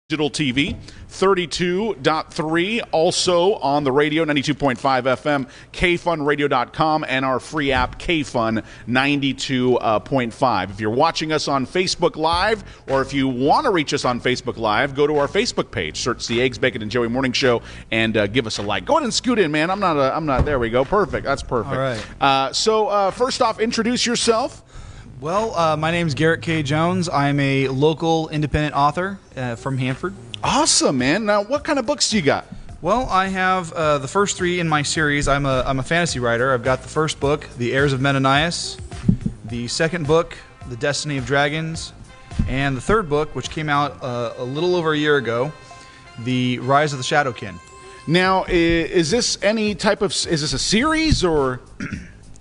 Digital TV, 32.3, also on the radio, 92.5 FM, KFUNradio.com, and our free app, KFUN 92.5. If you're watching us on Facebook Live, or if you want to reach us on Facebook Live, go to our Facebook page, search the Eggs, Bacon, and Joey Morning Show, and give us a like. Go ahead and scoot in, man. I'm not, there we go. Perfect. That's perfect. All right. So first off, introduce yourself. Well, my name's Garrett K. Jones. I'm a local independent author from Hanford. Awesome, man. Now, what kind of books do you got? Well, I have the first three in my series. I'm a fantasy writer. I've got the first book, The Heirs of Menenias, the second book, The Destiny of Dragons, and the third book, which came out a little over a year ago, The Rise of the Shadowkin. Now, is this any type of, is this a series or?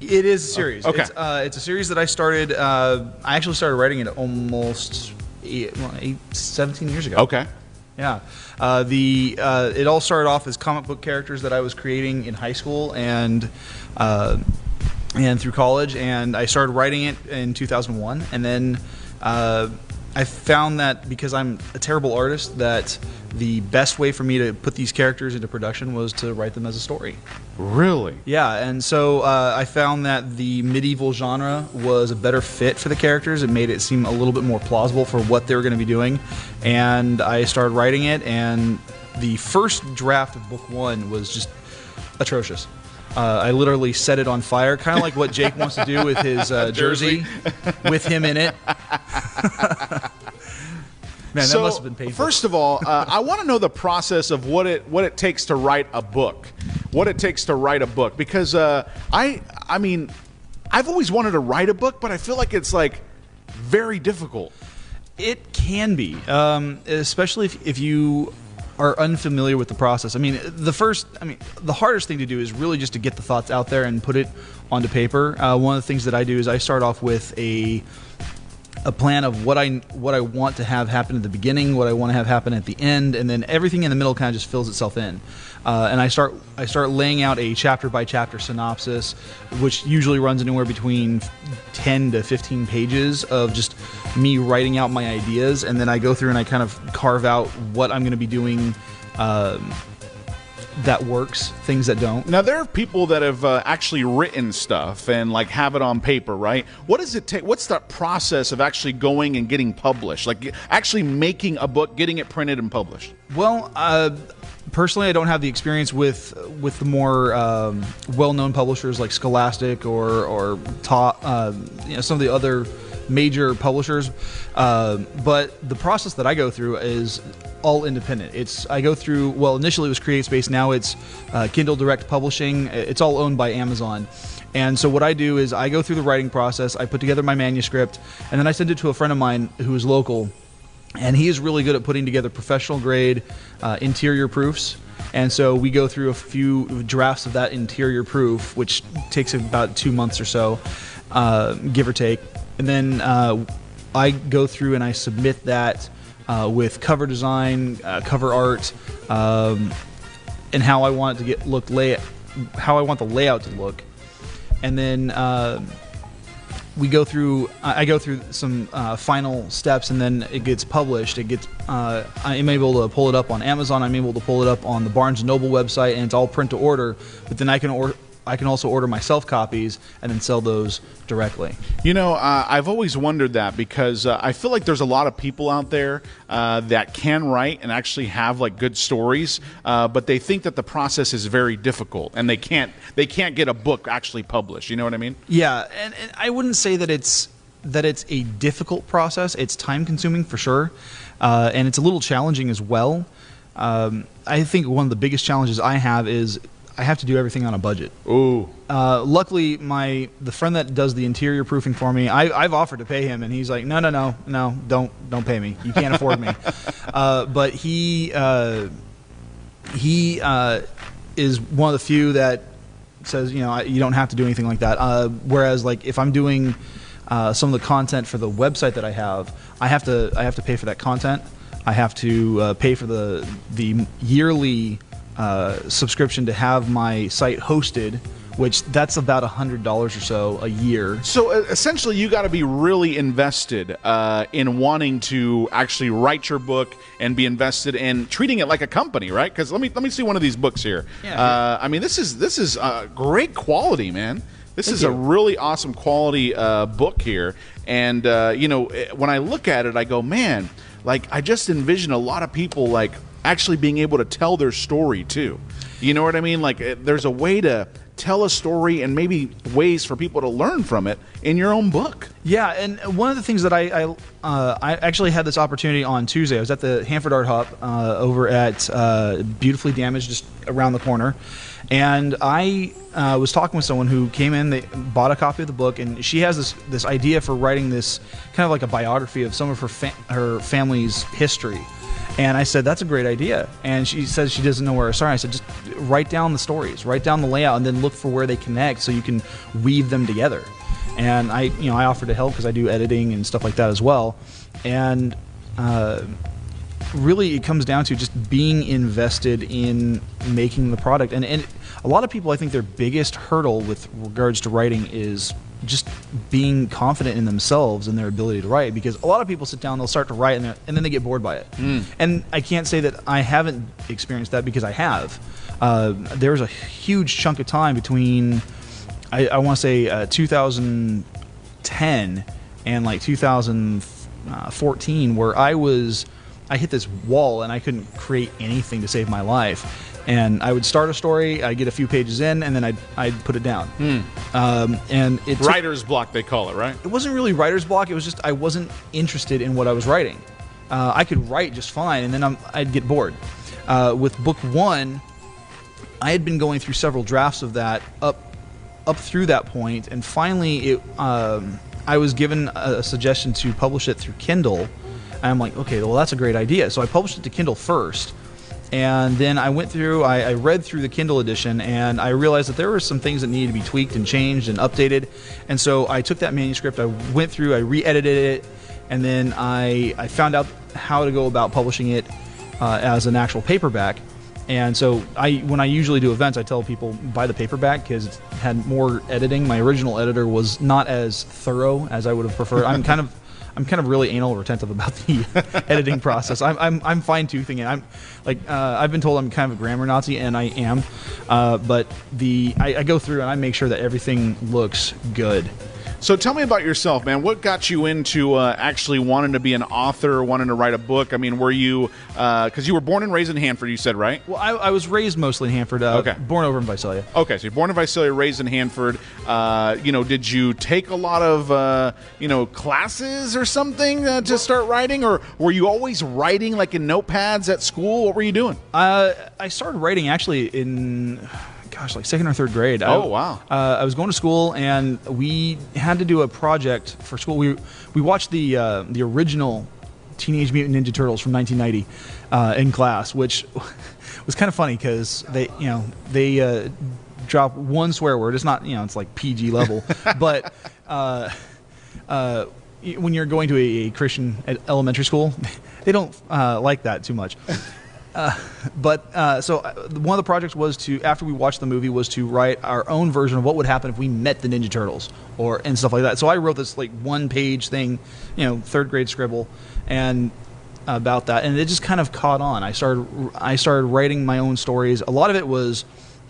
It is a series. Okay. It's a series that I started, I actually started writing it almost 17 years ago. Okay. Yeah. It all started off as comic book characters that I was creating in high school and through college, and I started writing it in 2001, and then I found that because I'm a terrible artist, that the best way for me to put these characters into production was to write them as a story. Really? Yeah, and so I found that the medieval genre was a better fit for the characters. It made it seem a little bit more plausible for what they were going to be doing, and I started writing it, and the first draft of book one was just atrocious. I literally set it on fire, kind of like what Jake wants to do with his jersey with him in it. Man, that must have been painful. First of all, I want to know the process of what it takes to write a book. What it takes to write a book, because I mean, I've always wanted to write a book, but I feel like it's like very difficult. It can be, especially if you are unfamiliar with the process. I mean, the hardest thing to do is really just to get the thoughts out there and put it onto paper. One of the things that I do is I start off with a plan of what I want to have happen at the beginning, what I want to have happen at the end, and then everything in the middle kind of just fills itself in. And I start laying out a chapter by chapter synopsis, which usually runs anywhere between 10 to 15 pages of just me writing out my ideas, and then I go through and I kind of carve out what I'm going to be doing that works, things that don't. Now, there are people that have actually written stuff and like have it on paper, right? What does it take? What's that process of actually going and getting published? Like actually making a book, getting it printed and published? Well, personally, I don't have the experience with the more well-known publishers like Scholastic or some of the other major publishers, but the process that I go through is all independent. I go through, well, initially it was CreateSpace, now it's Kindle Direct Publishing. It's all owned by Amazon. And so what I do is I go through the writing process, I put together my manuscript, and then I send it to a friend of mine who is local, and he is really good at putting together professional grade interior proofs. And so we go through a few drafts of that interior proof, which takes about 2 months or so, give or take. And then I go through and I submit that with cover design, cover art, and how I want it to how I want the layout to look. And then I go through some final steps, and then it gets published. I'm able to pull it up on Amazon. I'm able to pull it up on the Barnes & Noble website, and it's all print to order. But then I can also order myself copies and then sell those directly. You know, I've always wondered that, because I feel like there's a lot of people out there that can write and actually have like good stories, but they think that the process is very difficult and they can't get a book actually published. You know what I mean? Yeah, and I wouldn't say that it's a difficult process. It's time consuming for sure, and it's a little challenging as well. I think one of the biggest challenges I have is I have to do everything on a budget. Ooh. Luckily, the friend that does the interior proofing for me, I've offered to pay him, and he's like, no, don't pay me. You can't afford me. But he is one of the few that says, you don't have to do anything like that. Whereas, like, if I'm doing some of the content for the website that I have to pay for that content. I have to pay for the yearly subscription to have my site hosted, which that's about $100 or so a year. So essentially, you got to be really invested in wanting to actually write your book and be invested in treating it like a company, right? Because let me see one of these books here. Yeah. I mean, this is great quality, man. This Thank is you. a really awesome quality book here. And, when I look at it, I go, man, like, I just envision a lot of people, like, actually being able to tell their story, too. You know what I mean? Like, there's a way to tell a story and maybe ways for people to learn from it in your own book. Yeah, and one of the things that I actually had this opportunity on Tuesday. I was at the Hanford Art Hop over at Beautifully Damaged, just around the corner. And I was talking with someone who came in, they bought a copy of the book, and she has this idea for writing this kind of like a biography of some of her family's history. And I said, that's a great idea. And she says she doesn't know where to start. I said, just write down the stories, write down the layout, and then look for where they connect so you can weave them together. And I offered to help because I do editing and stuff like that as well. And really, it comes down to just being invested in making the product. And a lot of people, I think their biggest hurdle with regards to writing is just being confident in themselves and their ability to write, because a lot of people sit down, they'll start to write, and then they get bored by it. And I can't say that I haven't experienced that, because I have. There was a huge chunk of time between, I want to say 2010 and like 2014 where I hit this wall and I couldn't create anything to save my life. And I would start a story, I'd get a few pages in, and then I'd put it down. And it's Writer's block, they call it, right? It wasn't really writer's block. It was just I wasn't interested in what I was writing. I could write just fine, and then I'd get bored. With book one, I had been going through several drafts of that up through that point, and finally I was given a suggestion to publish it through Kindle. And I'm like, okay, well, that's a great idea. So I published it to Kindle first. And then I went through, I read through the Kindle edition, and I realized that there were some things that needed to be tweaked and changed and updated. And so I took that manuscript, I went through, I re-edited it, and then I found out how to go about publishing it as an actual paperback. And so when I usually do events, I tell people buy the paperback because it had more editing. My original editor was not as thorough as I would have preferred. I'm kind of really anal retentive about the editing process. I'm fine toothing it. I've been told I'm kind of a grammar Nazi, and I am. But I go through and I make sure that everything looks good. So tell me about yourself, man. What got you into actually wanting to be an author, wanting to write a book? I mean, were you, because you were born and raised in Hanford, you said, right? Well, I was raised mostly in Hanford, okay. Born over in Visalia. Okay, so you're born in Visalia, raised in Hanford. Did you take a lot of, classes or something to start writing? Or were you always writing, like, in notepads at school? What were you doing? I started writing, actually, in... like second or third grade. Oh, wow. I was going to school, and we had to do a project for school. We watched the original Teenage Mutant Ninja Turtles from 1990 in class, which was kind of funny because they drop one swear word. It's not, it's like PG level, but when you're going to a Christian elementary school, they don't like that too much. So one of the projects was after we watched the movie, was to write our own version of what would happen if we met the Ninja Turtles and stuff like that. So I wrote this like 1-page thing, third grade scribble, and about that, and it just kind of caught on. I started writing my own stories. A lot of it was,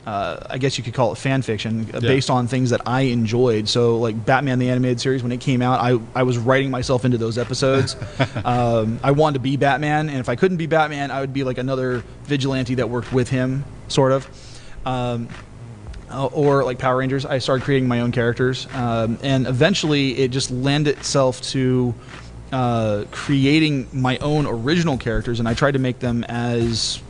I guess you could call it fan fiction, based on things that I enjoyed. So like Batman the Animated Series, when it came out, I was writing myself into those episodes. I wanted to be Batman, and if I couldn't be Batman, I would be like another vigilante that worked with him, sort of. Or like Power Rangers, I started creating my own characters. And eventually it just lent itself to creating my own original characters, and I tried to make them as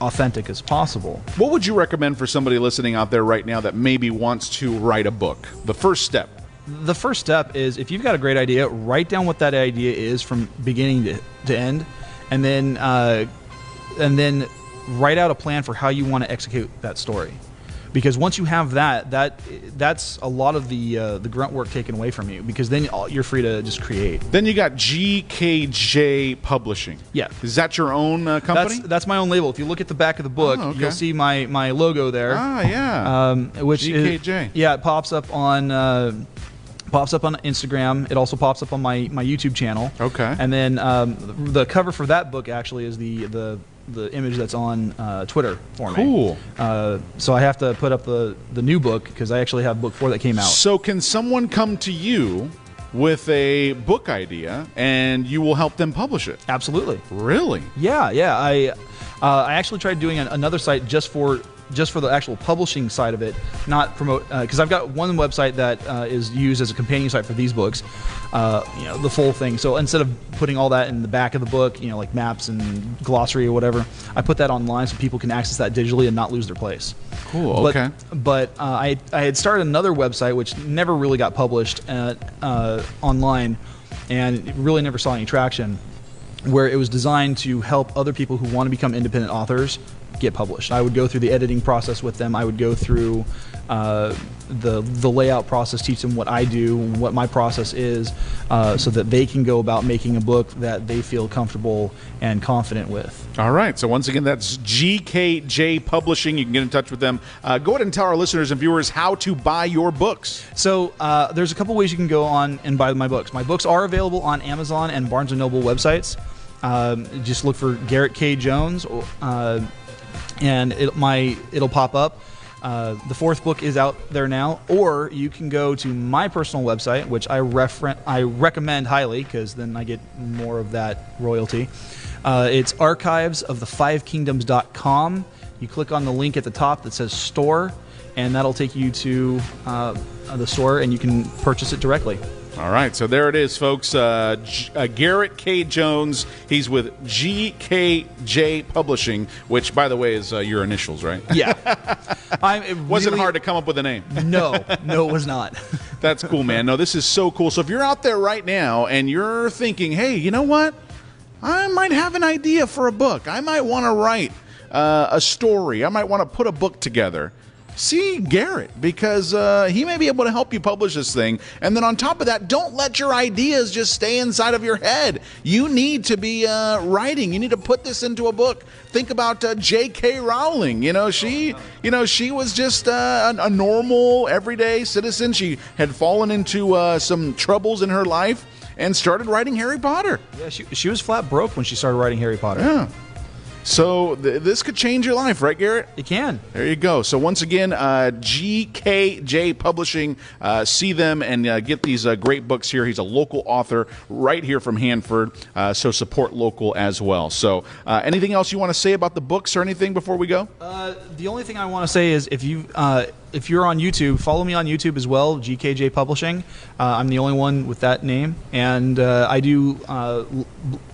authentic as possible. What would you recommend for somebody listening out there right now that maybe wants to write a book? The first step. The first step is, if you've got a great idea, write down what that idea is from beginning to end, and then write out a plan for how you want to execute that story. because once you have that's a lot of the grunt work taken away from you, because then you're free to just create. Then you got GKJ Publishing. Yeah. Is that your own company? That's my own label. If you look at the back of the book, you'll see my logo there. Ah, yeah. Which GKJ. It pops up on Instagram. It also pops up on my YouTube channel. Okay. And then the cover for that book actually is the image that's on Twitter for me. Cool. So I have to put up the new book because I actually have book 4 that came out. So can someone come to you with a book idea and you will help them publish it? Absolutely. Really? Yeah. I actually tried doing another site just for the actual publishing side of it, not promote, because I've got one website that is used as a companion site for these books, the full thing. So instead of putting all that in the back of the book, like maps and glossary or whatever, I put that online so people can access that digitally and not lose their place. Cool. Okay. But I had started another website which never really got published online, and really never saw any traction, where it was designed to help other people who want to become independent authors get published. I would go through the editing process with them. I would go through the layout process, teach them what I do, what my process is, so that they can go about making a book that they feel comfortable and confident with. All right. So once again, that's GKJ Publishing. You can get in touch with them. Go ahead and tell our listeners and viewers how to buy your books. So there's a couple ways you can go on and buy my books. My books are available on Amazon and Barnes & Noble websites. Just look for Garrett K. Jones, and it'll pop up. The 4th book is out there now, or you can go to my personal website, which I recommend highly, because then I get more of that royalty. It's archivesofthefivekingdoms.com. You click on the link at the top that says store, and that'll take you to the store, and you can purchase it directly. All right, so there it is, folks. Garrett K. Jones. He's with GKJ Publishing, which, by the way, is your initials, right? Yeah. Wasn't hard to come up with a name. No, it was not. That's cool, man. No, this is so cool. So if you're out there right now and you're thinking, hey, you know what? I might have an idea for a book. I might want to write a story. I might want to put a book together. See Garrett, because he may be able to help you publish this thing. And then on top of that, don't let your ideas just stay inside of your head. You need to be writing. You need to put this into a book. Think about J.K. Rowling. She was just a normal, everyday citizen. She had fallen into some troubles in her life and started writing Harry Potter. Yeah, she was flat broke when she started writing Harry Potter. Yeah. So this could change your life, right, Garrett? It can. There you go. So once again, GKJ Publishing, see them and get these great books here. He's a local author right here from Hanford, so support local as well. So anything else you want to say about the books or anything before we go? The only thing I want to say is if you're on YouTube, follow me on YouTube as well, GKJ Publishing. I'm the only one with that name, and I do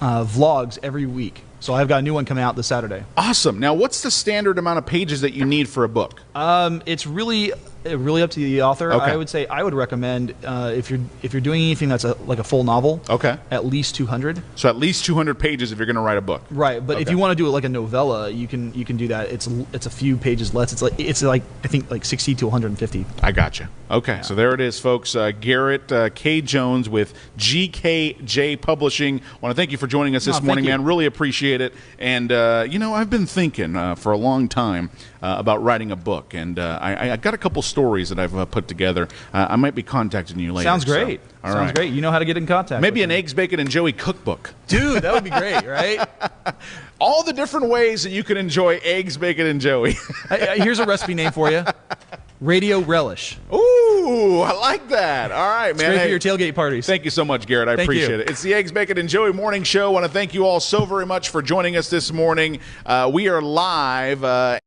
vlogs every week. So I've got a new one coming out this Saturday. Awesome. Now, what's the standard amount of pages that you need for a book? It's really up to the author. Okay. I would say I would recommend if you're doing anything that's like a full novel. Okay. At least 200. So at least 200 pages if you're going to write a book. Right, but if you want to do it like a novella, you can do that. It's a few pages less. It's like I think like 60 to 150. I gotcha. Okay, so there it is, folks. Garrett K. Jones with GKJ Publishing. I want to thank you for joining us this morning, man. Really appreciate it. And I've been thinking for a long time about writing a book, and I got a couple stories that I've put together. I might be contacting you later. Sounds great. So, Sounds great. You know how to get in contact. Maybe an Eggs, Bacon, and Joey cookbook. Dude, that would be great, right? All the different ways that you can enjoy Eggs, Bacon, and Joey. Here's a recipe name for you. Radio Relish. Ooh, I like that. All right, man. It's great for your tailgate parties. Thank you so much, Garrett. I appreciate it. It's the Eggs, Bacon, and Joey Morning Show. I want to thank you all so very much for joining us this morning. We are live.